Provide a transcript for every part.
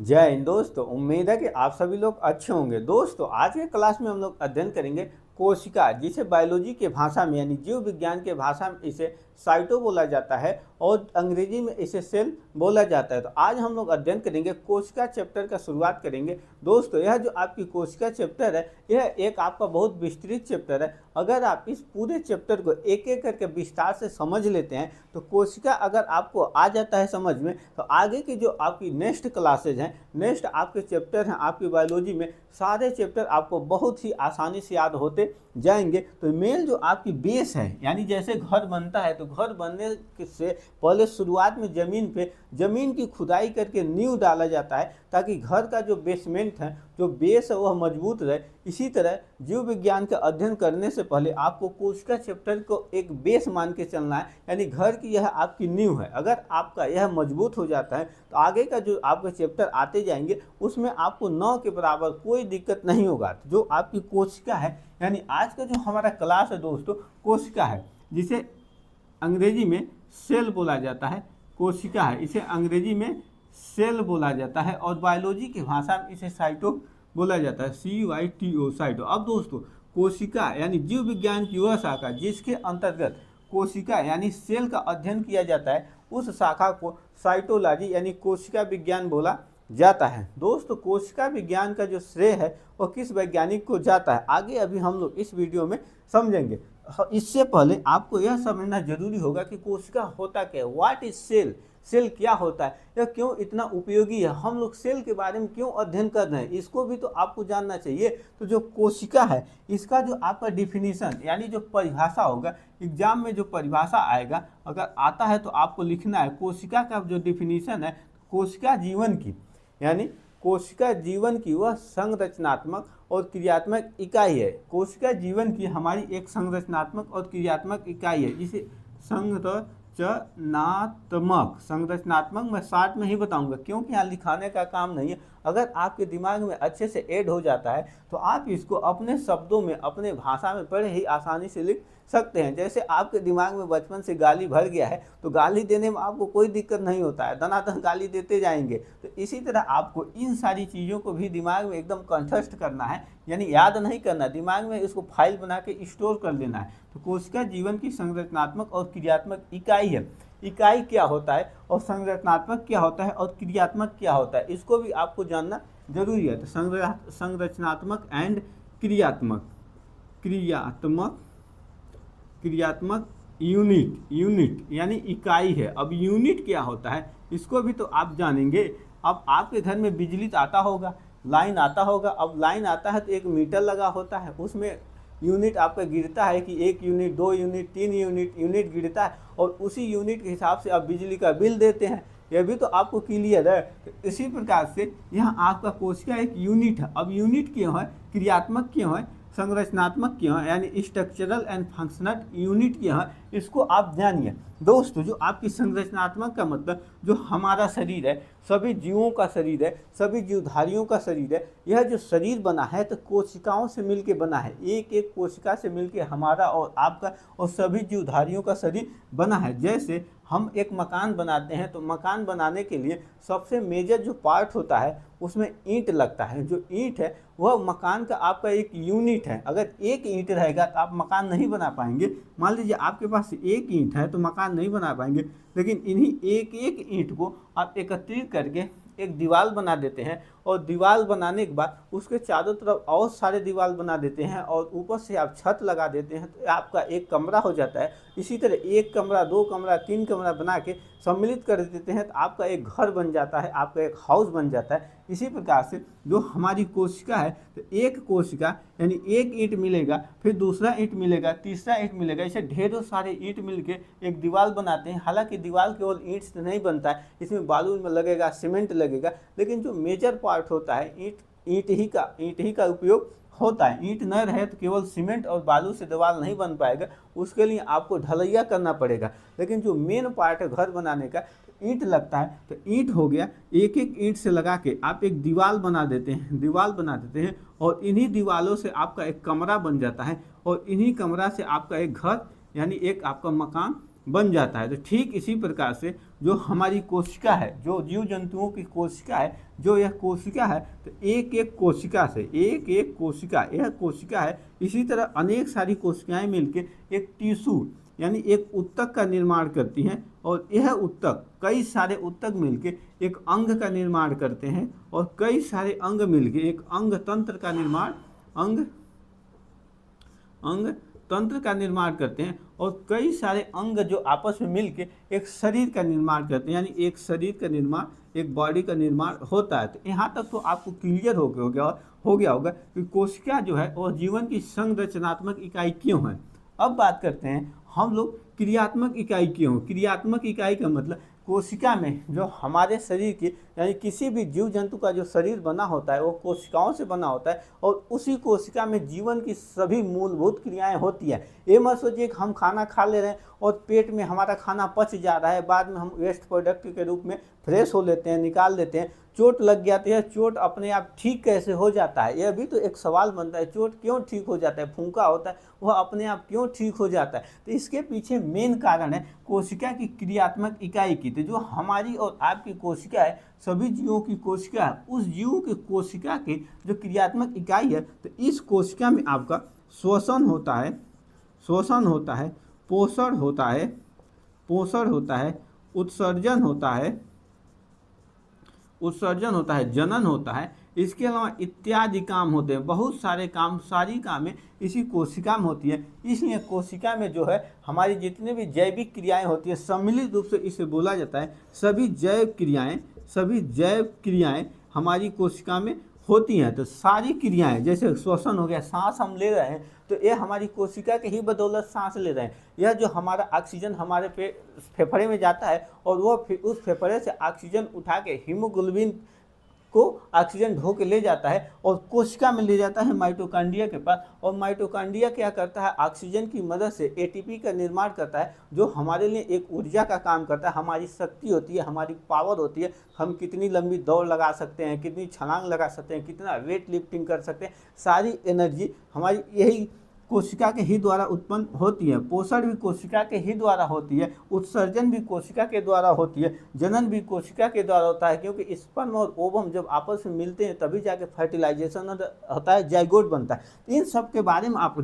जय हिंद दोस्तों। उम्मीद है कि आप सभी लोग अच्छे होंगे। दोस्तों आज के क्लास में हम लोग अध्ययन करेंगे कोशिका, जिसे बायोलॉजी के भाषा में यानी जीव विज्ञान के भाषा में इसे साइटो बोला जाता है और अंग्रेजी में इसे सेल बोला जाता है। तो आज हम लोग अध्ययन करेंगे कोशिका चैप्टर का शुरुआत करेंगे। दोस्तों यह जो आपकी कोशिका चैप्टर है यह एक आपका बहुत विस्तृत चैप्टर है। अगर आप इस पूरे चैप्टर को एक एक करके विस्तार से समझ लेते हैं तो कोशिका अगर आपको आ जाता है समझ में, तो आगे की जो आपकी नेक्स्ट क्लासेज हैं, नेक्स्ट आपके चैप्टर हैं आपकी बायोलॉजी में, सारे चैप्टर आपको बहुत ही आसानी से याद होते जाएंगे। तो मेन जो आपकी बेस है, यानी जैसे घर बनता है तो घर बनने से पहले शुरुआत में ज़मीन की खुदाई करके नींव डाला जाता है ताकि घर का जो बेसमेंट है, जो बेस है वह मजबूत रहे। इसी तरह जीव विज्ञान का अध्ययन करने से पहले आपको कोशिका चैप्टर को एक बेस मान के चलना है, यानी घर की यह आपकी नींव है। अगर आपका यह मजबूत हो जाता है तो आगे का जो आपके चैप्टर आते जाएंगे उसमें आपको 9 के बराबर कोई दिक्कत नहीं होगा। तो जो आपकी कोशिका है, यानी आज का जो हमारा क्लास है दोस्तों कोशिका है, जिसे अंग्रेजी में सेल बोला जाता है। कोशिका है, इसे अंग्रेजी में सेल बोला जाता है और बायोलॉजी की भाषा में इसे साइटो बोला जाता है, CYTO साइटो। अब दोस्तों कोशिका यानी जीव विज्ञान की वह शाखा जिसके अंतर्गत कोशिका यानी सेल का अध्ययन किया जाता है, उस शाखा को साइटोलॉजी यानी कोशिका विज्ञान बोला जाता है। दोस्तों कोशिका विज्ञान का जो श्रेय है वो किस वैज्ञानिक को जाता है, आगे अभी हम लोग इस वीडियो में समझेंगे। इससे पहले आपको यह समझना जरूरी होगा कि कोशिका होता क्या है, व्हाट इज सेल, सेल क्या होता है, यह क्यों इतना उपयोगी है, हम लोग सेल के बारे में क्यों अध्ययन कर रहे हैं, इसको भी तो आपको जानना चाहिए। तो जो कोशिका है इसका जो आपका डिफिनीशन यानी जो परिभाषा होगा, एग्जाम में जो परिभाषा आएगा अगर आता है तो आपको लिखना है कोशिका का जो डिफिनीशन है, कोशिका जीवन की यानी कोशिका जीवन की वह संरचनात्मक और क्रियात्मक इकाई है। कोशिका जीवन की हमारी एक संरचनात्मक और क्रियात्मक इकाई है, जिसे संरचनात्मक मैं शॉर्ट में ही बताऊंगा क्योंकि यहाँ लिखाने का काम नहीं है। अगर आपके दिमाग में अच्छे से ऐड हो जाता है तो आप इसको अपने शब्दों में अपने भाषा में बड़े ही आसानी से लिख सकते हैं। जैसे आपके दिमाग में बचपन से गाली भर गया है तो गाली देने में आपको कोई दिक्कत नहीं होता है, दनादन गाली देते जाएंगे। तो इसी तरह आपको इन सारी चीज़ों को भी दिमाग में एकदम कंठस्थ करना है, यानी याद नहीं करना, दिमाग में इसको फाइल बना के स्टोर कर लेना है। तो कोशिका जीवन की संरचनात्मक और क्रियात्मक इकाई है। इकाई क्या होता है और संरचनात्मक क्या होता है और क्रियात्मक क्या होता है, इसको भी आपको जानना जरूरी है। तो संरचनात्मक एंड क्रियात्मक यूनिट यानी इकाई है। अब यूनिट क्या होता है इसको भी तो आप जानेंगे। अब आपके घर में बिजली तो आता होगा, लाइन आता होगा। अब लाइन आता है तो एक मीटर लगा होता है, उसमें यूनिट आपका गिरता है कि 1 यूनिट 2 यूनिट 3 यूनिट गिरता है और उसी यूनिट के हिसाब से आप बिजली का बिल देते हैं। यह भी तो आपको क्लियर है। तो इसी प्रकार से यहाँ आपका कोशिका एक यूनिट है। अब यूनिट क्यों है, क्रियात्मक क्यों है, संरचनात्मक क्यों है, यानी स्ट्रक्चरल एंड फंक्शनल यूनिट क्यों है, इसको आप जानिए। दोस्तों जो आपकी संरचनात्मक का मतलब जो हमारा शरीर है, सभी जीवों का शरीर है, सभी जीवधारियों का शरीर है, यह जो शरीर बना है तो कोशिकाओं से मिलके बना है। एक एक कोशिका से मिलके हमारा और आपका और सभी जीवधारियों का शरीर बना है। जैसे हम एक मकान बनाते हैं तो मकान बनाने के लिए सबसे मेजर जो पार्ट होता है उसमें ईंट लगता है। जो ईंट है वह मकान का आपका एक यूनिट है। अगर एक ईंट रहेगा तो आप मकान नहीं बना पाएंगे। मान लीजिए आपके पास एक ईंट है तो मकान नहीं बना पाएंगे, लेकिन इन्हीं एक एक ईंट को आप एकत्रित करके एक दीवार बना देते हैं और दीवार बनाने के बाद उसके चारों तरफ और सारे दीवार बना देते हैं और ऊपर से आप छत लगा देते हैं तो आपका एक कमरा हो जाता है। इसी तरह 1 कमरा 2 कमरा 3 कमरा बना के सम्मिलित कर देते हैं तो आपका एक घर बन जाता है, आपका एक हाउस बन जाता है। इसी प्रकार से जो हमारी कोशिका है तो एक कोशिका यानी एक ईंट मिलेगा, फिर दूसरा ईंट मिलेगा, तीसरा ईंट मिलेगा, ऐसे ढेरों सारे ईंट मिलके एक दीवार बनाते हैं। हालांकि दीवार केवल ईंट से नहीं बनता है, इसमें बालू में लगेगा, सीमेंट लगेगा, लेकिन जो मेजर पार्ट होता है ईंट ही का उपयोग होता है। ईंट न रहे तो केवल सीमेंट और बालू से दीवार नहीं बन पाएगा, उसके लिए आपको ढलैया करना पड़ेगा। लेकिन जो मेन पार्ट है घर बनाने का ईंट लगता है, तो ईंट हो गया, एक एक ईंट से लगा के आप एक दीवार बना देते हैं और इन्हीं दीवारों से आपका एक कमरा बन जाता है और इन्हीं कमरा से आपका एक घर यानी एक आपका मकान बन जाता है। तो ठीक इसी प्रकार से जो हमारी कोशिका है, जो जीव जंतुओं की कोशिका है, जो यह कोशिका है, तो एक एक कोशिका से, एक एक कोशिका, यह कोशिका है, इसी तरह अनेक सारी कोशिकाएं मिलकर एक टिश्यू यानी एक उत्तक का निर्माण करती हैं, और यह उत्तक, कई सारे उत्तक मिलकर एक अंग का निर्माण करते हैं, और कई सारे अंग मिलकर एक अंग तंत्र का निर्माण, अंग तंत्र का निर्माण करते हैं, और कई सारे अंग जो आपस में मिलकर एक शरीर का निर्माण करते हैं, यानी एक शरीर का निर्माण, एक बॉडी का निर्माण होता है। तो यहाँ तक तो आपको क्लियर हो गया होगा कि कोशिका जो है वह जीवन की संरचनात्मक इकाई क्यों है। अब बात करते हैं हम लोग क्रियात्मक इकाई क्यों। क्रियात्मक इकाई का मतलब कोशिका में जो हमारे शरीर की, यानी किसी भी जीव जंतु का जो शरीर बना होता है वो कोशिकाओं से बना होता है, और उसी कोशिका में जीवन की सभी मूलभूत क्रियाएं होती है। ये मत सोचिए कि हम खाना खा ले रहे हैं और पेट में हमारा खाना पच जा रहा है, बाद में हम वेस्ट प्रोडक्ट के रूप में फ्रेश हो लेते हैं, निकाल लेते हैं। चोट लग जाती है, चोट अपने आप ठीक कैसे हो जाता है, यह भी तो एक सवाल बनता है। चोट क्यों ठीक हो जाता है, फूंका होता है वह अपने आप क्यों ठीक हो जाता है। तो इसके पीछे मेन कारण है कोशिका की क्रियात्मक इकाई की। तो जो हमारी और आपकी कोशिका है, सभी जीवों की कोशिका है, उस जीव के कोशिका की जो क्रियात्मक इकाई है, तो इस कोशिका में आपका श्वसन होता है, पोषण होता है, उत्सर्जन होता है, जनन होता है, इसके अलावा इत्यादि काम होते हैं। बहुत सारे काम, सारी कामें इसी कोशिका में होती है। इसलिए कोशिका में जो है हमारी जितनी भी जैविक क्रियाएं होती है, सम्मिलित रूप से इसे बोला जाता है सभी जैव क्रियाएं हमारी कोशिका में होती हैं। तो सारी क्रियाएं, जैसे श्वसन हो गया, सांस हम ले रहे हैं तो ये हमारी कोशिका के ही बदौलत सांस ले रहे हैं। यह जो हमारा ऑक्सीजन हमारे फेफड़े में जाता है, और वह फिर उस फेफड़े से ऑक्सीजन उठा के हीमोग्लोबिन को ऑक्सीजन ढो के ले जाता है और कोशिका में ले जाता है माइटोकॉन्ड्रिया के पास। और माइटोकॉन्ड्रिया क्या करता है, ऑक्सीजन की मदद से एटीपी का निर्माण करता है, जो हमारे लिए एक ऊर्जा का काम करता है, हमारी शक्ति होती है, हमारी पावर होती है। हम कितनी लंबी दौड़ लगा सकते हैं, कितनी छलांग लगा सकते हैं, कितना वेट लिफ्टिंग कर सकते हैं, सारी एनर्जी हमारी यही कोशिका के ही द्वारा उत्पन्न होती है। पोषण भी कोशिका के ही द्वारा होती है, उत्सर्जन भी कोशिका के द्वारा होती है, जनन भी कोशिका के द्वारा होता है। क्योंकि स्पर्म और ओवम जब आपस में मिलते हैं तभी जाके फर्टिलाइजेशन होता है, जाइगोट बनता है। इन सब के बारे में आप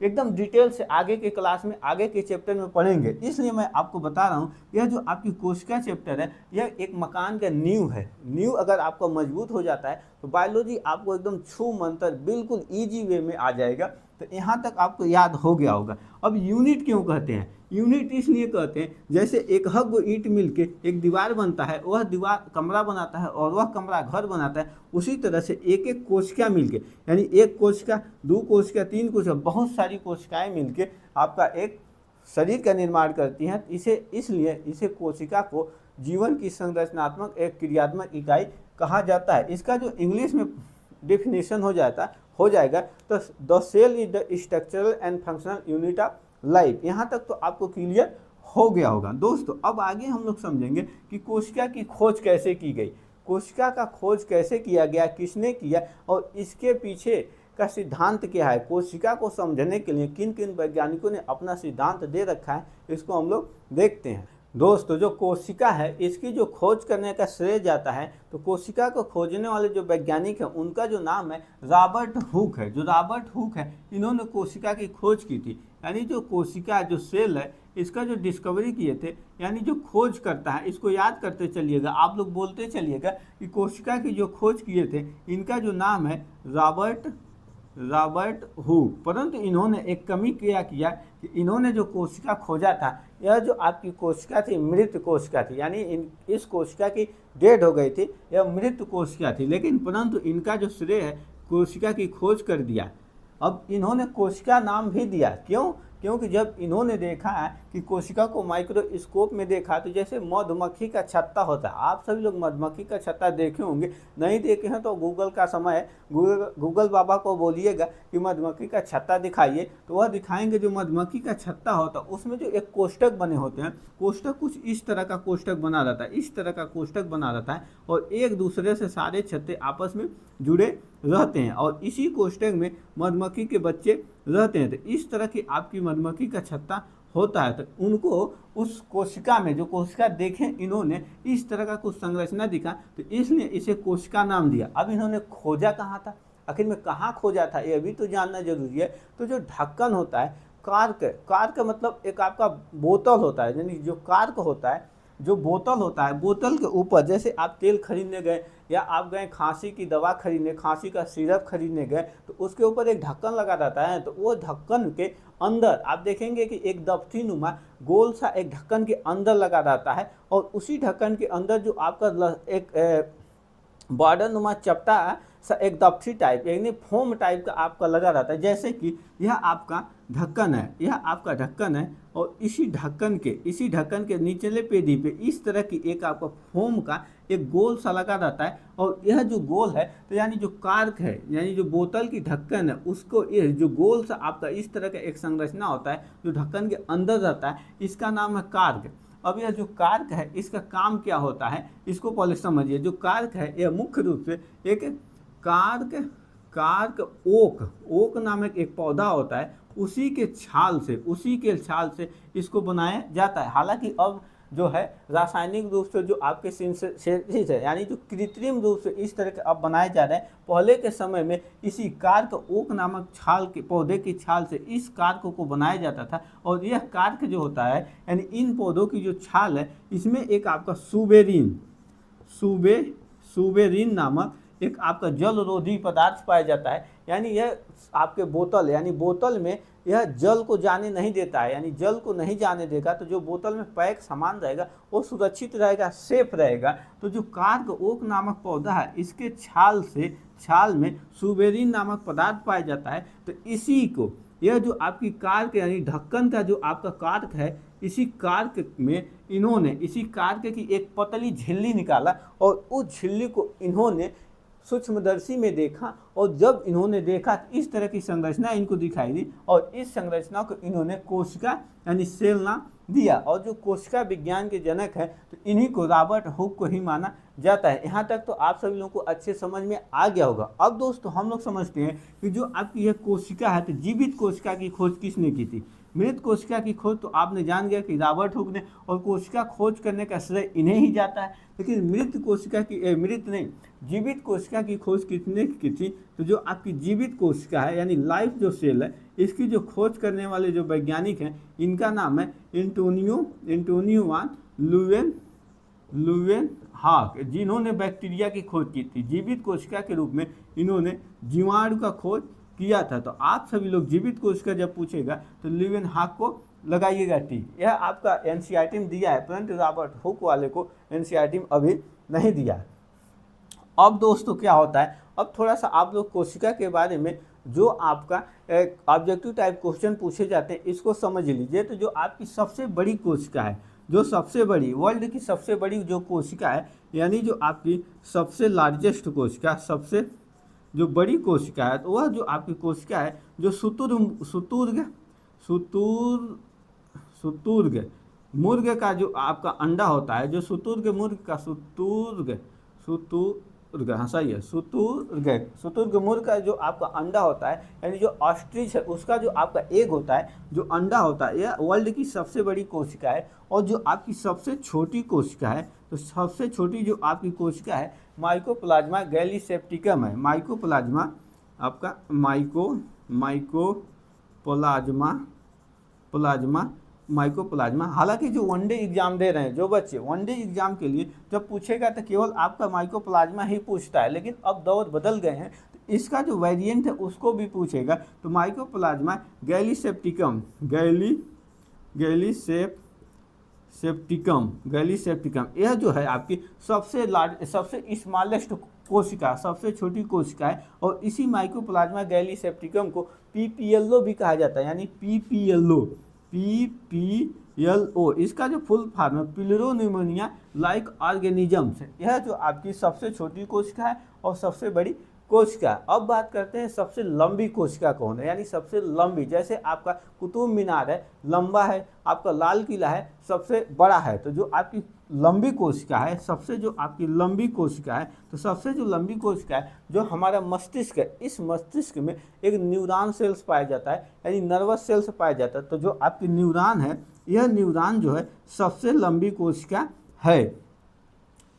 एकदम डिटेल से आगे के क्लास में, आगे के चैप्टर में पढ़ेंगे। इसलिए मैं आपको बता रहा हूँ, यह जो आपकी कोशिका चैप्टर है, यह एक मकान का नींव है। नींव अगर आपका मजबूत हो जाता है तो बायोलॉजी आपको एकदम छू मंतर बिल्कुल ईजी वे में आ जाएगा। तो यहाँ तक आपको याद हो गया होगा। अब यूनिट क्यों कहते हैं? यूनिट इसलिए कहते हैं, जैसे एक हग ईंट मिलके एक दीवार बनता है, वह दीवार कमरा बनाता है और वह कमरा घर बनाता है। उसी तरह से एक एक कोशिका मिलके, यानी एक कोशिका, दो कोशिका, तीन कोशिका, बहुत सारी कोशिकाएं मिलके आपका एक शरीर का निर्माण करती हैं। इसलिए इसे कोशिका को जीवन की संरचनात्मक एक क्रियात्मक इकाई कहा जाता है। इसका जो इंग्लिश में डेफिनेशन हो जाएगा तो the cell is the structural and functional unit of life. यहाँ तक तो आपको क्लियर हो गया होगा। दोस्तों अब आगे हम लोग समझेंगे कि कोशिका की खोज कैसे की गई, कोशिका का खोज कैसे किया गया, किसने किया, और इसके पीछे का सिद्धांत क्या है। कोशिका को समझने के लिए किन किन वैज्ञानिकों ने अपना सिद्धांत दे रखा है, इसको हम लोग देखते हैं। दोस्तों जो कोशिका है, इसकी जो खोज करने का श्रेय जाता है, तो कोशिका को खोजने वाले जो वैज्ञानिक हैं उनका जो नाम है रॉबर्ट हुक है। जो रॉबर्ट हुक है, इन्होंने कोशिका की खोज की थी। यानी जो कोशिका, जो सेल है, इसका जो डिस्कवरी किए थे, यानी जो खोज करता है, इसको याद करते चलिएगा, आप लोग बोलते चलिएगा कि कोशिका की जो खोज किए थे, इनका जो नाम है रॉबर्ट हुक। परंतु इन्होंने एक कमी किया कि इन्होंने जो कोशिका खोजा था, यह जो आपकी कोशिका थी मृत कोशिका थी, यानी इस कोशिका की डेड हो गई थी, यह मृत कोशिका थी। लेकिन परंतु इनका जो श्रेय है कोशिका की खोज कर दिया। अब इन्होंने कोशिका नाम भी दिया, क्यों? क्योंकि जब इन्होंने देखा है कि कोशिका को माइक्रोस्कोप में देखा, तो जैसे मधुमक्खी का छत्ता होता है, आप सभी लोग मधुमक्खी का छत्ता देखे होंगे, नहीं देखे हैं तो गूगल का समय है, गूगल बाबा को बोलिएगा कि मधुमक्खी का छत्ता दिखाइए, तो वह दिखाएंगे। जो मधुमक्खी का छत्ता होता है उसमें जो एक कोष्ठक बने होते हैं, कोष्ठक कुछ इस तरह का कोष्ठक बना रहता है, इस तरह का कोष्ठक बना रहता है, और एक दूसरे से सारे छत्ते आपस में जुड़े रहते हैं, और इसी कोष्ठक में मधुमक्खी के बच्चे रहते हैं। तो इस तरह की आपकी मधुमक्खी का छत्ता होता है, तो उनको उस कोशिका में जो कोशिका देखें इन्होंने इस तरह का कुछ संरचना दिखा, तो इसलिए इसे कोशिका नाम दिया। अब इन्होंने खोजा कहाँ था, आखिर में कहाँ खोजा था, ये भी तो जानना जरूरी है। तो जो ढक्कन होता है, कार्क, कार्क मतलब एक आपका बोतल होता है, यानी जो कार्क होता है, जो बोतल होता है, बोतल के ऊपर जैसे आप तेल खरीदने गए या आप गए खांसी की दवा खरीदने, खांसी का सिरप खरीदने गए, तो उसके ऊपर एक ढक्कन लगा रहता है। तो वो ढक्कन के अंदर आप देखेंगे कि एक दफ्ती नुमा गोल सा एक ढक्कन के अंदर लगा रहता है, और उसी ढक्कन के अंदर जो आपका एक बॉर्डर नुमा चपटा सा एक दफ्ती टाइप यानी फोम टाइप का आपका लगा रहता है। जैसे कि यह आपका ढक्कन है, यह आपका ढक्कन है, और इसी ढक्कन के निचले पेडी पे इस तरह की एक आपका फोम का एक गोल सा लगा रहता है। और यह जो गोल है, तो यानी जो कार्क है, यानी जो बोतल की ढक्कन है, उसको ये जो गोल सा आपका इस तरह का एक संरचना होता है जो ढक्कन के अंदर रहता है, इसका नाम है कार्क। अब यह जो कार्क है, इसका काम क्या होता है, इसको पहले समझिए। जो कार्क है, यह मुख्य रूप से एक कार्क ओक नामक एक पौधा होता है, उसी के छाल से इसको बनाया जाता है। हालांकि अब जो है रासायनिक रूप से जो आपके सिंथेसिस है, यानी जो कृत्रिम रूप से इस तरह के अब बनाए जा रहे हैं, पहले के समय में इसी कार्क ओक नामक छाल के पौधे की छाल से इस कार्क को बनाया जाता था। और यह कार्क जो होता है, यानी इन पौधों की जो छाल है, इसमें एक आपका सुबेरिन नामक एक आपका जलरोधी पदार्थ पाया जाता है। यानी यह आपके बोतल, यानी बोतल में यह जल को जाने नहीं देता है, यानी जल को नहीं जाने देगा, तो जो बोतल में पैक सामान रहेगा वो सुरक्षित रहेगा, सेफ रहेगा। तो जो कार्क ओक नामक पौधा है, इसके छाल में सुबेरिन नामक पदार्थ पाया जाता है। तो इसी को, यह जो आपकी कार्क यानी ढक्कन का जो आपका कार्क है, इसी कार्क में इन्होंने इसी कार्क की एक पतली झिल्ली निकाला, और उस झिल्ली को इन्होंने सूक्ष्मदर्शी में देखा, और जब इन्होंने देखा तो इस तरह की संरचना इनको दिखाई दी, और इस संरचना को इन्होंने कोशिका यानी सेल नाम दिया। और जो कोशिका विज्ञान के जनक है, तो इन्हीं को रॉबर्ट हुक को ही माना जाता है। यहाँ तक तो आप सभी लोगों को अच्छे समझ में आ गया होगा। अब दोस्तों हम लोग समझते हैं कि जो आपकी यह कोशिका है, तो जीवित कोशिका की खोज किसने की थी। मृत कोशिका की खोज तो आपने जान गया कि रॉबर्ट हुक ने, और कोशिका खोज करने का श्रेय इन्हें ही जाता है। लेकिन जीवित कोशिका की खोज किसने की थी, तो जो आपकी जीवित कोशिका है यानी लाइफ जो सेल है, इसकी जो खोज करने वाले जो वैज्ञानिक हैं, इनका नाम है एंटोनियो वान लुवेनहाक, जिन्होंने बैक्टीरिया की खोज की थी। जीवित कोशिका के रूप में इन्होंने जीवाणु का खोज किया था। तो आप सभी लोग जीवित कोशिका जब पूछेगा तो लुवेनहाक को लगाइएगा टिक। यह आपका एनसीईआरटी में दिया है, परंतु रॉबर्ट हुक वाले को एनसीईआरटी में अभी नहीं दिया। अब दोस्तों क्या होता है, अब थोड़ा सा आप लोग कोशिका के बारे में जो आपका ऑब्जेक्टिव टाइप क्वेश्चन पूछे जाते हैं, इसको समझ लीजिए। तो जो आपकी सबसे बड़ी कोशिका है, जो सबसे बड़ी वर्ल्ड की सबसे बड़ी जो कोशिका है, यानी जो आपकी सबसे लार्जेस्ट कोशिका, सबसे जो बड़ी कोशिका है, तो वह जो आपकी कोशिका है जो शुतुर्ग मुर्ग का जो आपका अंडा होता है, जो शुतुर्ग मुर्ग का शुतुर्ग मुर्ग का जो आपका अंडा होता है, यानी जो ऑस्ट्रिच है उसका जो आपका एग होता है, जो अंडा होता है, यह वर्ल्ड की सबसे बड़ी कोशिका है। और जो आपकी सबसे छोटी कोशिका है, तो सबसे छोटी जो आपकी कोशिका है माइकोप्लाज्मा गैलीसेप्टिकम है। माइकोप्लाज्मा। हालांकि जो वनडे एग्जाम दे रहे हैं जो बच्चे, वनडे एग्जाम के लिए जब पूछेगा तो केवल आपका माइकोप्लाज्मा ही पूछता है, लेकिन अब दौर बदल गए हैं, तो इसका जो वेरिएंट है उसको भी पूछेगा। तो माइकोप्लाज्मा गैलीसेप्टिकम, यह जो है आपकी सबसे स्मॉलेस्ट कोशिका, सबसे छोटी कोशिका है। और इसी माइकोप्लाज्मा गैलीसेप्टिकम को पीपीएलओ भी कहा जाता है, यानी पीपीएलओ, इसका जो फुल फॉर्म है पिलरोनिमोनिया लाइक ऑर्गेनिजम्स है। यह जो आपकी सबसे छोटी कोशिका है और सबसे बड़ी कोशिका। अब बात करते हैं सबसे लंबी कोशिका कौन है, यानी सबसे लंबी। जैसे आपका कुतुब मीनार है, लंबा है, आपका लाल किला है, सबसे बड़ा है। तो जो आपकी लंबी कोशिका है, सबसे जो आपकी लंबी कोशिका है, तो सबसे जो लंबी कोशिका है जो हमारा मस्तिष्क है, इस मस्तिष्क में एक न्यूरॉन सेल्स पाया जाता है, यानी नर्वस सेल्स पाया जाता है। तो जो आपकी न्यूरॉन है, यह न्यूरॉन जो है सबसे लंबी कोशिका है।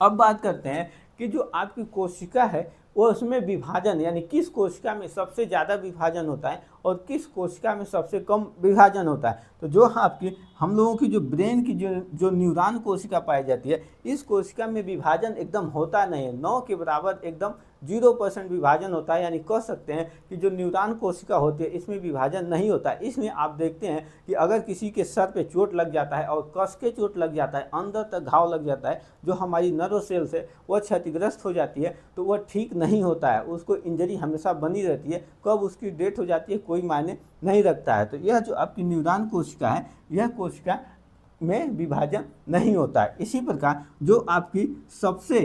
अब बात करते हैं कि जो आपकी कोशिका है वो उसमें विभाजन, यानी किस कोशिका में सबसे ज़्यादा विभाजन होता है और किस कोशिका में सबसे कम विभाजन होता है। तो जो आपकी हम लोगों की जो ब्रेन की जो न्यूरॉन कोशिका पाई जाती है, इस कोशिका में विभाजन एकदम होता नहीं है, 9 के बराबर एकदम 0% विभाजन होता है। यानी कह सकते हैं कि जो न्यूरॉन कोशिका होती है इसमें विभाजन नहीं होता है। इसलिए आप देखते हैं कि अगर किसी के सर पे चोट लग जाता है और कस के चोट लग जाता है, अंदर तक घाव लग जाता है, जो हमारी नर्व सेल्स है वह क्षतिग्रस्त हो जाती है, तो वह ठीक नहीं होता है, उसको इंजरी हमेशा बनी रहती है। कब उसकी डेथ हो जाती है कोई मायने नहीं रखता है। तो यह जो आपकी न्यूरॉन कोशिका है, यह कोशिका में विभाजन नहीं होता है। इसी प्रकार जो आपकी सबसे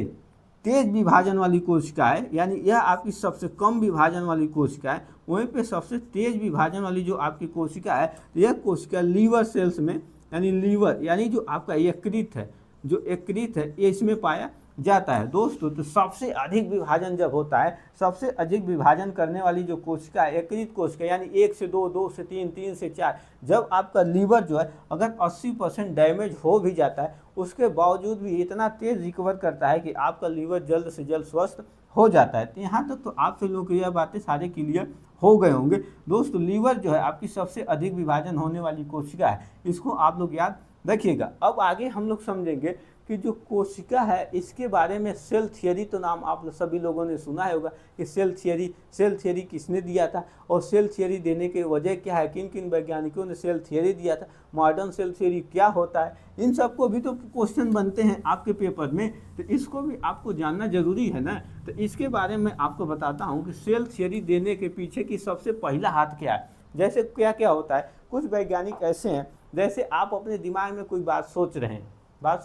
तेज विभाजन वाली कोशिका है, यानी यह आपकी सबसे कम विभाजन वाली कोशिका है, वहीं पे सबसे तेज विभाजन वाली जो आपकी कोशिका है, यह कोशिका लीवर सेल्स में, यानी लीवर यानी जो आपका यकृत है, जो यकृत है ये इसमें पाया जाता है। दोस्तों, तो सबसे अधिक विभाजन जब होता है, सबसे अधिक विभाजन करने वाली जो कोशिका है यकृत कोशिका, यानी 1 से 2, 2 से 3, 3 से 4। जब आपका लीवर जो है अगर 80% डैमेज हो भी जाता है, उसके बावजूद भी इतना तेज रिकवर करता है कि आपका लीवर जल्द से जल्द स्वस्थ हो जाता है। तो यहाँ तक तो आप सभी लोगों को यह बातें सारे क्लियर हो गए होंगे। दोस्तों, लीवर जो है आपकी सबसे अधिक विभाजन होने वाली कोशिका है, इसको आप लोग याद रखिएगा। अब आगे हम लोग समझेंगे कि जो कोशिका है इसके बारे में सेल थियरी, तो नाम आप सभी लोगों ने सुना होगा कि सेल थियरी किसने दिया था और सेल थियरी देने की वजह क्या है, किन किन वैज्ञानिकों ने सेल थियरी दिया था, मॉडर्न सेल थियरी क्या होता है, इन सबको भी तो क्वेश्चन बनते हैं आपके पेपर में, तो इसको भी आपको जानना जरूरी है ना। तो इसके बारे में आपको बताता हूँ कि सेल थियरी देने के पीछे की सबसे पहला हाथ क्या है। जैसे क्या क्या होता है, कुछ वैज्ञानिक ऐसे हैं, जैसे आप अपने दिमाग में कोई बात सोच रहे हैं, आप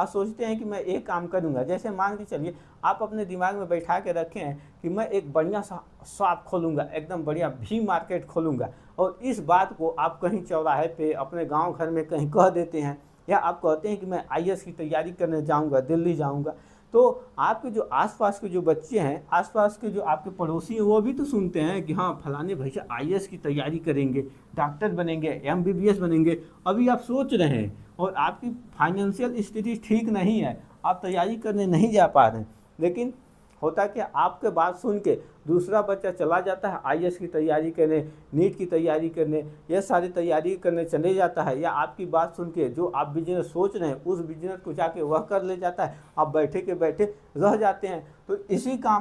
सोचते हैं कि मैं एक काम करूंगा। जैसे मान के चलिए आप अपने दिमाग में बैठा के रखे हैं कि मैं एक बढ़िया सा शॉप खोलूंगा, एकदम बढ़िया भी मार्केट खोलूंगा, और इस बात को आप कहीं चौराहे पे अपने गांव घर में कहीं कह देते हैं, या आप कहते हैं कि मैं IAS की तैयारी करने जाऊंगा, दिल्ली जाऊंगा। तो आपके जो आसपास के जो बच्चे हैं, आसपास के जो आपके पड़ोसी हैं, वो भी तो सुनते हैं कि हाँ फलाने भैया IAS की तैयारी करेंगे, डॉक्टर बनेंगे, MBBS बनेंगे। अभी आप सोच रहे हैं और आपकी फाइनेंशियल स्थिति ठीक नहीं है, आप तैयारी करने नहीं जा पा रहे हैं, लेकिन होता क्या, आपके बात सुन के दूसरा बच्चा चला जाता है IAS की तैयारी करने, नीट की तैयारी करने, यह सारी तैयारी करने चले जाता है, या आपकी बात सुन के जो आप बिजनेस सोच रहे हैं उस बिजनेस को जाके वह कर ले जाता है, आप बैठे के बैठे रह जाते हैं। तो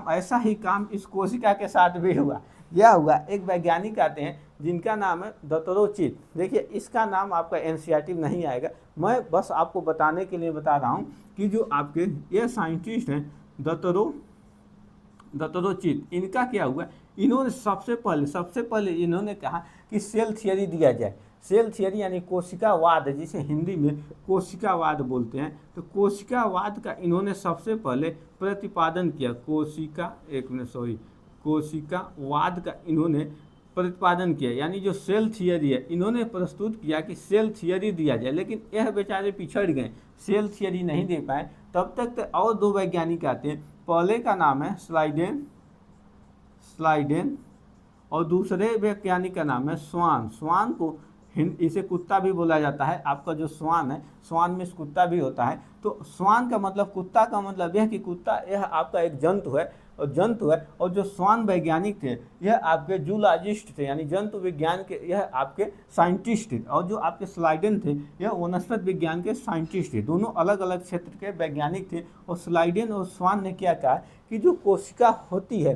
ऐसा ही काम इस कोशिका के साथ भी हुआ। यह हुआ, एक वैज्ञानिक आते हैं जिनका नाम है दत्तरोचित। देखिए, इसका नाम आपका NCERT में नहीं आएगा, मैं बस आपको बताने के लिए बता रहा हूँ कि जो आपके ये साइंटिस्ट हैं दत्तरोचित, इनका क्या हुआ, इन्होंने सबसे पहले इन्होंने कहा कि सेल थियरी दिया जाए। सेल थियरी यानी कोशिकावाद, जिसे हिंदी में कोशिकावाद बोलते हैं। तो कोशिकावाद का इन्होंने सबसे पहले प्रतिपादन किया। कोशिकावाद का इन्होंने प्रतिपादन किया, यानी जो सेल थियरी है इन्होंने प्रस्तुत किया कि सेल थियरी दिया जाए, लेकिन यह बेचारे पिछड़ गए, सेल थियरी नहीं दे पाए। तब तक तो और दो वैज्ञानिक आते हैं, पहले का नाम है स्लाइडेन और दूसरे वैज्ञानिक का नाम है स्वान को इसे कुत्ता भी बोला जाता है। आपका जो स्वान है, स्वान में कुत्ता भी होता है। तो स्वान का मतलब, कुत्ता का मतलब यह कि कुत्ता यह आपका एक जंतु है, और जो स्वान वैज्ञानिक थे यह आपके जूलॉजिस्ट थे, यानी जंतु विज्ञान के यह आपके साइंटिस्ट थे, और जो आपके स्लाइडेन थे यह वनस्पति विज्ञान के साइंटिस्ट थे। दोनों अलग अलग क्षेत्र के वैज्ञानिक थे। और स्लाइडेन और स्वान ने क्या कहा कि जो कोशिका होती है,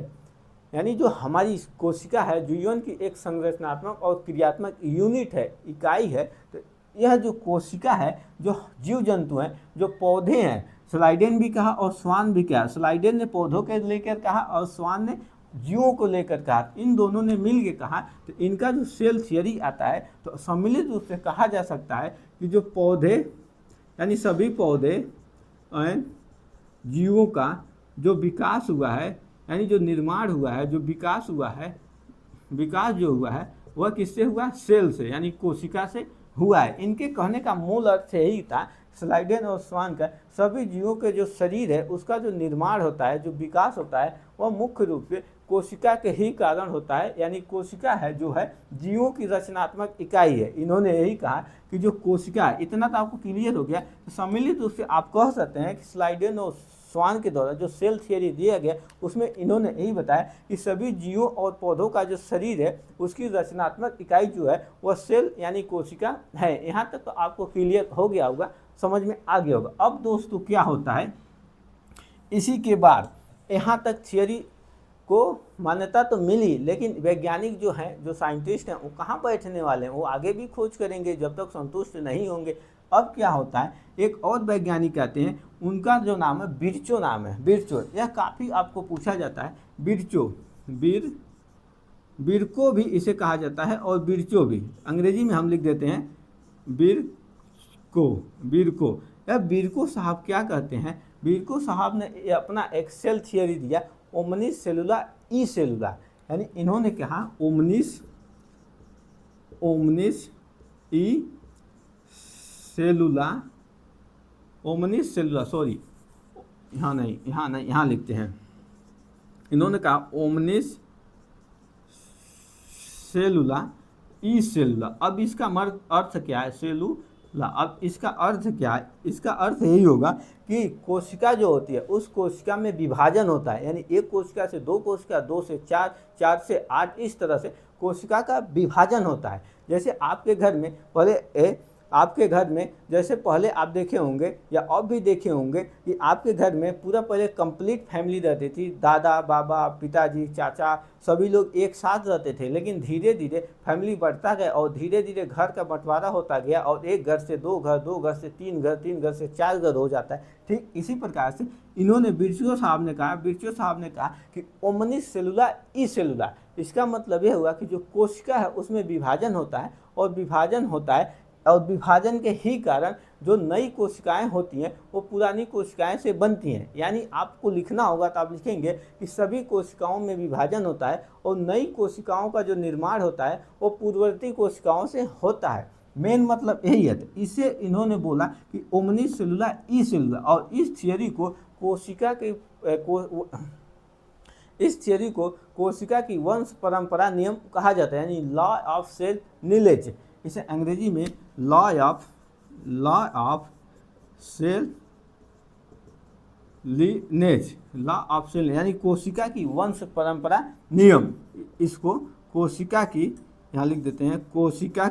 यानी जो हमारी कोशिका है, जीवन की एक संरचनात्मक और क्रियात्मक यूनिट है, इकाई है। तो यह जो कोशिका है, जो जीव जंतु हैं, जो पौधे हैं, स्लाइडेन भी कहा और स्वान भी कहा। स्लाइडेन ने पौधों के लेकर कहा और स्वान ने जीवों को लेकर कहा। इन दोनों ने मिल के कहा, तो इनका जो सेल थियरी आता है, तो सम्मिलित रूप से कहा जा सकता है कि जो पौधे, यानी सभी पौधे जीवों का जो विकास हुआ है, यानी जो निर्माण हुआ है, जो विकास हुआ है, विकास जो हुआ है वह किससे हुआ? सेल से, यानी कोशिका से हुआ है। इनके कहने का मूल अर्थ यही था स्लाइडेन और स्वान का, सभी जीवों के जो शरीर है उसका जो निर्माण होता है, जो विकास होता है, वह मुख्य रूप से कोशिका के ही कारण होता है। यानी कोशिका है जो है जीवों की रचनात्मक इकाई है। इन्होंने यही कहा कि जो कोशिका है, इतना तो आपको क्लियर हो गया। तो सम्मिलित रूप से आप कह सकते हैं कि स्लाइडेन और स्वान के द्वारा जो सेल थियरी दिया गया उसमें इन्होंने यही बताया कि सभी जीवों और पौधों का जो शरीर है उसकी रचनात्मक इकाई जो है वह सेल यानी कोशिका है। यहाँ तक तो आपको क्लियर हो गया होगा, समझ में आ गया होगा। अब दोस्तों क्या होता है, इसी के बाद यहाँ तक थियरी को मान्यता तो मिली, लेकिन वैज्ञानिक जो हैं, जो साइंटिस्ट हैं, वो कहाँ बैठने वाले हैं, वो आगे भी खोज करेंगे जब तक संतुष्ट नहीं होंगे। अब क्या होता है, एक और वैज्ञानिक कहते हैं, उनका जो नाम है बिरचो नाम है, बिरचो। यह काफ़ी आपको पूछा जाता है, बिरचो, बिरको भी इसे कहा जाता है और बिरचो भी, अंग्रेजी में हम लिख देते हैं बिरको। यह बिरको साहब क्या कहते हैं, बिरको साहब ने अपना एक सेल थियरी दिया, ओमनिस सेलुला ई सेलुला, यानी इन्होंने कहा ओमनिस ई सेलुला, ओमनिस सेलुला, सॉरी यहाँ लिखते हैं, इन्होंने कहा ओमनिस सेलुला ई सेलुला। अब इसका अर्थ क्या है, सेलुला, अब इसका अर्थ क्या है, इसका अर्थ यही होगा कि कोशिका जो होती है उस कोशिका में विभाजन होता है, यानी एक कोशिका से दो कोशिका, 2 से 4, 4 से 8, इस तरह से कोशिका का विभाजन होता है। जैसे आपके घर में जैसे पहले आप देखे होंगे या अब भी देखे होंगे कि आपके घर में पूरा पहले कंप्लीट फैमिली रहती थी, दादा, बाबा, पिताजी, चाचा, सभी लोग एक साथ रहते थे। लेकिन धीरे धीरे फैमिली बढ़ता गया और धीरे धीरे घर का बंटवारा होता गया और एक घर से 2 घर, 2 घर से 3 घर, 3 घर से 4 घर हो जाता है। ठीक इसी प्रकार से इन्होंने बिरचो साहब ने कहा कि ओमनिस सेलुला ई सेलुला, इसका मतलब यह हुआ कि जो कोशिका है उसमें विभाजन होता है और विभाजन के ही कारण जो नई कोशिकाएं होती हैं वो पुरानी कोशिकाएं से बनती हैं। यानी आपको लिखना होगा तो आप लिखेंगे कि सभी कोशिकाओं में विभाजन होता है और नई कोशिकाओं का जो निर्माण होता है वो पूर्ववर्ती कोशिकाओं से होता है। मेन मतलब यही है। तो इसे इन्होंने बोला कि ओमनिस सेलुला ई सेलुला, और इस थियरी को कोशिका की वंश परंपरा नियम कहा जाता है, यानी लॉ ऑफ सेल लीनेज। इसे अंग्रेजी में लॉ ऑफ सेल लीनेज, यानी कोशिका की वंश परंपरा नियम। इसको कोशिका की, यहाँ लिख देते हैं, कोशिका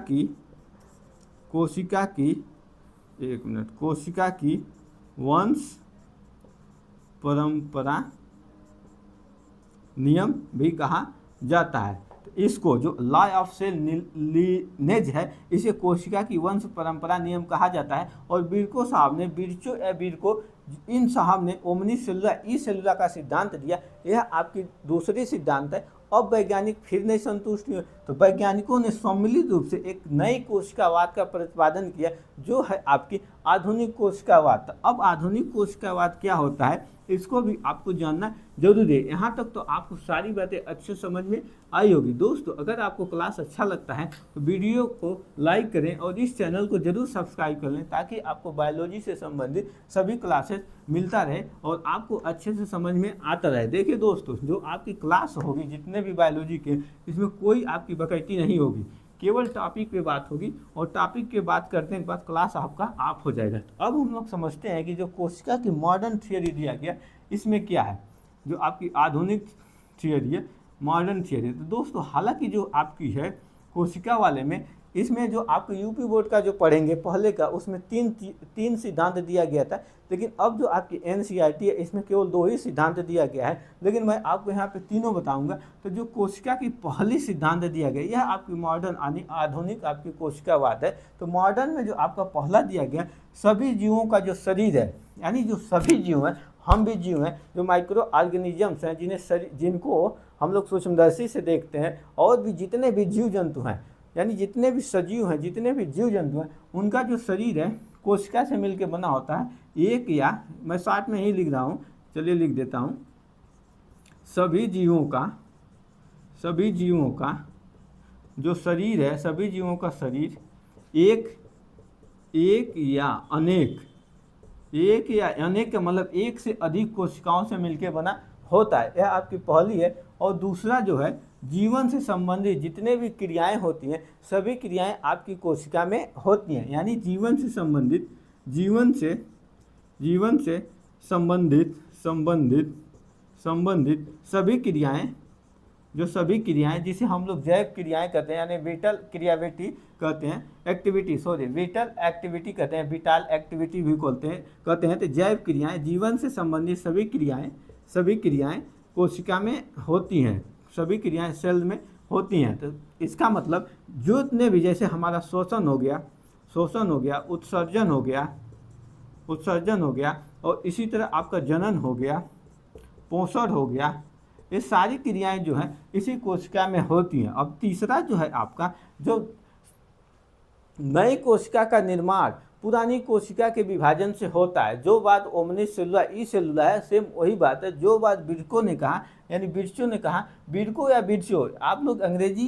की वंश परंपरा नियम भी कहा जाता है। तो इसको जो लॉ ऑफ सेल लीनेज है, इसे कोशिका की वंश परंपरा नियम कहा जाता है। और बिरको इन साहब ने ओमनिस सेलुला ई सेलुला का सिद्धांत दिया। यह आपकी दूसरी सिद्धांत है। अब वैज्ञानिक फिर नहीं संतुष्ट हुए, तो वैज्ञानिकों ने सम्मिलित रूप से एक नई कोशिकावाद का प्रतिपादन किया, जो है आपकी आधुनिक कोशिकावाद। अब आधुनिक कोशिकावाद क्या होता है, इसको भी आपको जानना जरूरी है। यहाँ तक तो आपको सारी बातें अच्छे समझ में आई होगी। दोस्तों, अगर आपको क्लास अच्छा लगता है तो वीडियो को लाइक करें और इस चैनल को जरूर सब्सक्राइब कर लें, ताकि आपको बायोलॉजी से संबंधित सभी क्लासेस मिलता रहे और आपको अच्छे से समझ में आता रहे। देखिए दोस्तों, जो आपकी क्लास होगी, जितने भी बायोलॉजी के, इसमें कोई आपकी बकैती नहीं होगी, केवल टॉपिक पे बात होगी और टॉपिक के बात करने के बाद क्लास आपका ऑफ हो जाएगा। तो अब हम लोग समझते हैं कि जो कोशिका की मॉडर्न थियरी दिया गया, इसमें क्या है, जो आपकी आधुनिक थियरी है, मॉडर्न थियरी। तो दोस्तों, हालांकि जो आपकी है कोशिका वाले में, इसमें जो आपको यूपी बोर्ड का जो पढ़ेंगे पहले का, उसमें तीन सिद्धांत दिया गया था। लेकिन अब जो आपकी एनसीईआरटी है, इसमें केवल 2 ही सिद्धांत दिया गया है। लेकिन मैं आपको यहाँ पे तीनों बताऊंगा। तो जो कोशिका की पहली सिद्धांत दिया गया, यह आपकी मॉडर्न यानी आधुनिक आपकी कोशिकावाद है। तो मॉडर्न में जो आपका पहला दिया गया, सभी जीवों का जो शरीर है, यानी जो सभी जीव हैं, हम भी जीव हैं, जो माइक्रो ऑर्गेनिजम्स हैं, जिनको हम लोग सूक्ष्मदर्शी से देखते हैं, और भी जितने भी जीव जंतु हैं, यानी जितने भी सजीव हैं, जितने भी जीव जंतु हैं, उनका जो शरीर है कोशिका से मिलकर बना होता है। एक, या मैं शॉर्ट में ही लिख रहा हूँ, चलिए लिख देता हूँ, सभी जीवों का जो शरीर है, सभी जीवों का शरीर एक या अनेक का मतलब एक से अधिक कोशिकाओं से मिलकर बना होता है। यह आपकी पहली है। और दूसरा जो है, जीवन से संबंधित जितने भी क्रियाएं होती हैं, सभी क्रियाएं आपकी कोशिका में होती हैं। यानी जीवन से संबंधित सभी क्रियाएं जिसे हम लोग जैव क्रियाएं कहते हैं, यानी विटल क्रियाविटी कहते हैं, विटल एक्टिविटी कहते हैं, विटाल एक्टिविटी भी कहते हैं। तो जैव क्रियाएं, जीवन से संबंधित सभी क्रियाएं कोशिका में होती हैं, सभी क्रियाएं सेल में होती हैं। तो इसका मतलब जितने भी, जैसे हमारा शोषण हो गया, उत्सर्जन हो गया, और इसी तरह आपका जनन हो गया, पोषण हो गया, ये सारी क्रियाएं जो हैं इसी कोशिका में होती हैं। अब तीसरा जो है आपका, जो नई कोशिका का निर्माण पुरानी कोशिका के विभाजन से होता है। जो बात ओमनी सेलुला ई सेलुला है, सेम वही बात है जो बात बिर्को ने कहा, यानी बिर्चो ने कहा, बिर्को या बिर्चो, आप लोग अंग्रेजी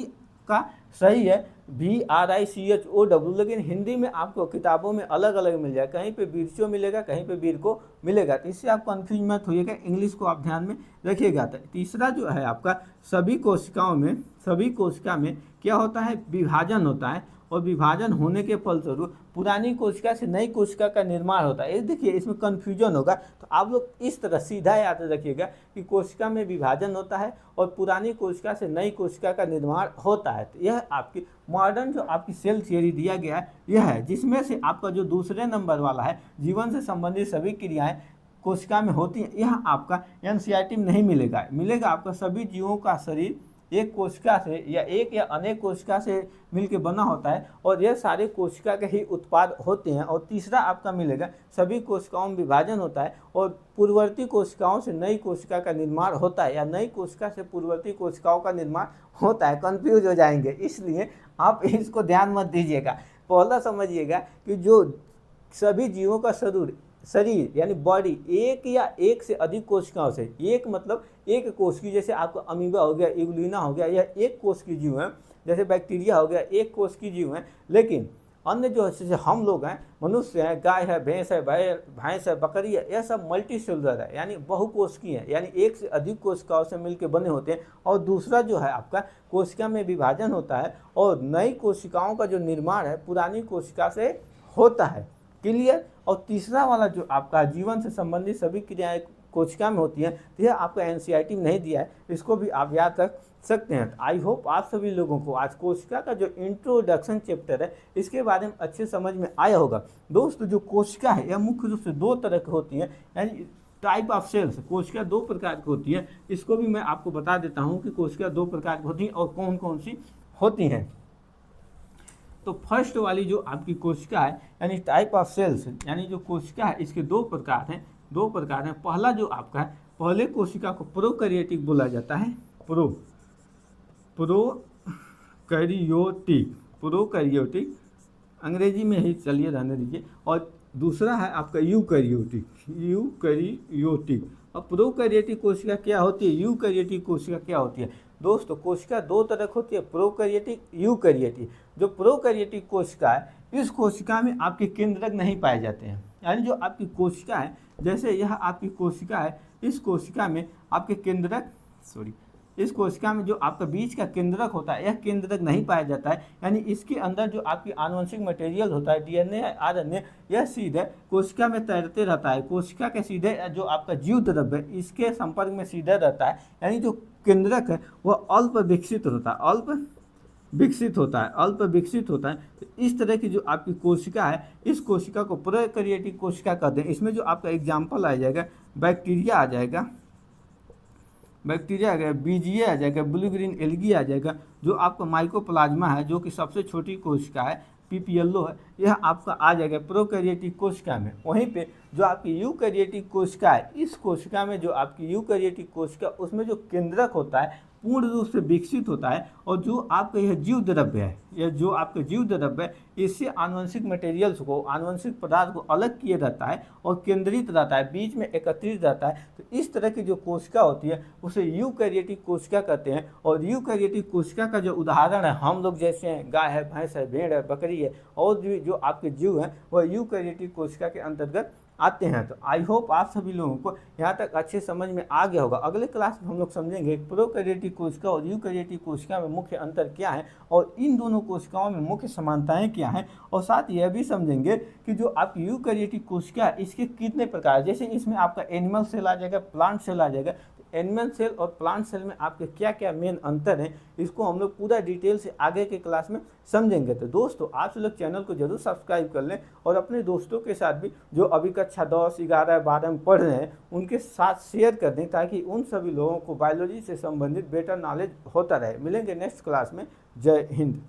का सही है BRICHOW, लेकिन हिंदी में आपको किताबों में अलग अलग मिल जाएगा, कहीं पे बिर्चो मिलेगा, कहीं पे बिर्को मिलेगा। तो इससे आप कंफ्यूज मत होइएगा, इंग्लिश को आप ध्यान में रखिएगा। तो तीसरा जो है आपका, सभी कोशिका में क्या होता है, विभाजन होता है, और विभाजन होने के फलस्वरूप पुरानी कोशिका से नई कोशिका का निर्माण होता है। ये देखिए, इसमें कन्फ्यूजन होगा, तो आप लोग इस तरह सीधा याद रखिएगा कि कोशिका में विभाजन होता है और पुरानी कोशिका से नई कोशिका का निर्माण होता है। तो यह आपकी मॉडर्न जो आपकी सेल थियरी दिया गया है, यह है, जिसमें से आपका जो दूसरे नंबर वाला है, जीवन से संबंधित सभी क्रियाएं कोशिका में होती हैं, यह आपका NCERT में नहीं मिलेगा आपका सभी जीवों का शरीर एक कोशिका से या एक या अनेक कोशिका से मिलकर बना होता है, और यह सारे कोशिका के ही उत्पाद होते हैं। और तीसरा आपका मिलेगा, सभी कोशिकाओं में विभाजन होता है और पूर्ववर्ती कोशिकाओं से नई कोशिका का निर्माण होता है, या नई कोशिका से पूर्ववर्ती कोशिकाओं का निर्माण होता है। कंफ्यूज हो जाएंगे, इसलिए आप इसको ध्यान मत दीजिएगा। पहला समझिएगा कि जो सभी जीवों का शरीर यानी बॉडी एक या एक से अधिक कोशिकाओं से, एक मतलब एक कोश की, जैसे आपका अमीबा हो गया, इग्लूना हो गया, यह एक कोश की जीव है। जैसे बैक्टीरिया हो गया, एक कोश की जीव है। लेकिन अन्य जो जैसे हम लोग हैं, मनुष्य हैं, गाय है, भैंस है, भैंस है, बकरी है, यह सब मल्टी सेलुलर है, यानी बहुकोशिकीय है, यानी एक से अधिक कोशिकाओं से मिलकर बने होते हैं। और दूसरा जो है आपका, कोशिका में विभाजन होता है और नई कोशिकाओं का जो निर्माण है पुरानी कोशिका से होता है। क्लियर। और तीसरा वाला जो आपका जीवन से संबंधित सभी क्रियाएं कोशिका में होती है, तो यह आपका NCERT में नहीं दिया है, इसको भी आप याद रख सकते हैं। आई होप आप सभी लोगों को आज कोशिका का जो इंट्रोडक्शन चैप्टर है इसके बारे में अच्छे समझ में आया होगा। दोस्तों, जो कोशिका है यह मुख्य रूप से दो तरह की होती है, यानी टाइप ऑफ सेल्स। कोशिका दो प्रकार की होती है, इसको भी मैं आपको बता देता हूँ कि कोशिका दो प्रकार की होती हैं और कौन कौन सी होती हैं। तो फर्स्ट वाली जो आपकी कोशिका है, यानी टाइप ऑफ सेल्स, यानी जो कोशिका है इसके दो प्रकार हैं। पहला जो आपका है, पहले कोशिका को प्रोकैरियोटिक बोला जाता है, प्रोकैरियोटिक अंग्रेजी में ही चलिए रहने दीजिए। और दूसरा है आपका यूकैरियोटिक। और प्रोकैरियोटिक कोशिका क्या होती है, यूकैरियोटिक कोशिका क्या होती है। दोस्तों, कोशिका दो तरह की होती है, प्रोकैरियोटिक, यूकैरियोटिक। जो प्रोकैरियोटिक कोशिका है, इस कोशिका में आपके केंद्रक नहीं पाए जाते हैं, यानी जो आपकी कोशिका है, जैसे यह आपकी कोशिका है, इस कोशिका में आपके इस कोशिका में जो आपका बीच का केंद्रक होता है, यह केंद्रक नहीं पाया जाता है। यानी इसके अंदर जो आपकी आनुवंशिक मटेरियल होता है, DNA, RNA, यह सीधे कोशिका में तैरते रहता है। कोशिका के सीधे जो आपका जीव द्रव्य है इसके संपर्क में सीधे रहता है, यानी जो केंद्रक है वह अल्प विकसित होता है। तो इस तरह की जो आपकी कोशिका है, इस कोशिका को प्रोकैरियोटिक कोशिका कहते हैं। इसमें जो आपका एग्जाम्पल आ जाएगा, बैक्टीरिया आ जाएगा, बीजीए आ जाएगा, ब्लू ग्रीन एल्गी आ जाएगा। जो आपका माइकोप्लाज्मा है, जो कि सबसे छोटी कोशिका है, PPLO है, यह आपका आ जाएगा प्रोकैरियोटिक कोशिका में। वहीं पे जो आपकी यूकैरियोटिक कोशिका है, इस कोशिका में जो आपकी यूकैरियोटिक कोशिका उसमें जो केंद्रक होता है पूर्ण रूप से विकसित होता है, और जो आपका यह जीव द्रव्य है, यह जो आपका जीव द्रव्य है, इससे आनुवंशिक मटेरियल्स को, आनुवंशिक पदार्थ को अलग किए रहता है और केंद्रित रहता है, बीच में एकत्रित रहता है। तो इस तरह की जो कोशिका होती है उसे यूकैरियोटिक कोशिका कहते हैं। और यूकैरियोटिक कोशिका का जो उदाहरण है हम लोग जैसे हैं, गाय है, भैंस है, भेड़ है, बकरी है, और जो आपके जीव हैं वह यूकैरियोटिक कोशिका के अंतर्गत आते हैं। तो आई होप आप सभी लोगों को यहाँ तक अच्छे समझ में आ गया होगा। अगले क्लास में हम लोग समझेंगे प्रोकैरियोटिक कोशिका और यूकैरियोटिक कोशिका में मुख्य अंतर क्या है, और इन दोनों कोशिकाओं में मुख्य समानताएं क्या हैं, और साथ यह भी समझेंगे कि जो आपकी यूकैरियोटिक कोशिका है इसके कितने प्रकार, जैसे इसमें आपका एनिमल सेल आ जाएगा, प्लांट सेल आ जाएगा। एनिमल सेल और प्लांट सेल में आपके क्या क्या मेन अंतर हैं, इसको हम लोग पूरा डिटेल से आगे के क्लास में समझेंगे। तो दोस्तों आप लोग चैनल को जरूर सब्सक्राइब कर लें, और अपने दोस्तों के साथ भी जो अभी कक्षा 10, 11, 12 में पढ़ रहे हैं उनके साथ शेयर कर दें, ताकि उन सभी लोगों को बायोलॉजी से संबंधित बेटर नॉलेज होता रहे। मिलेंगे नेक्स्ट क्लास में। जय हिंद।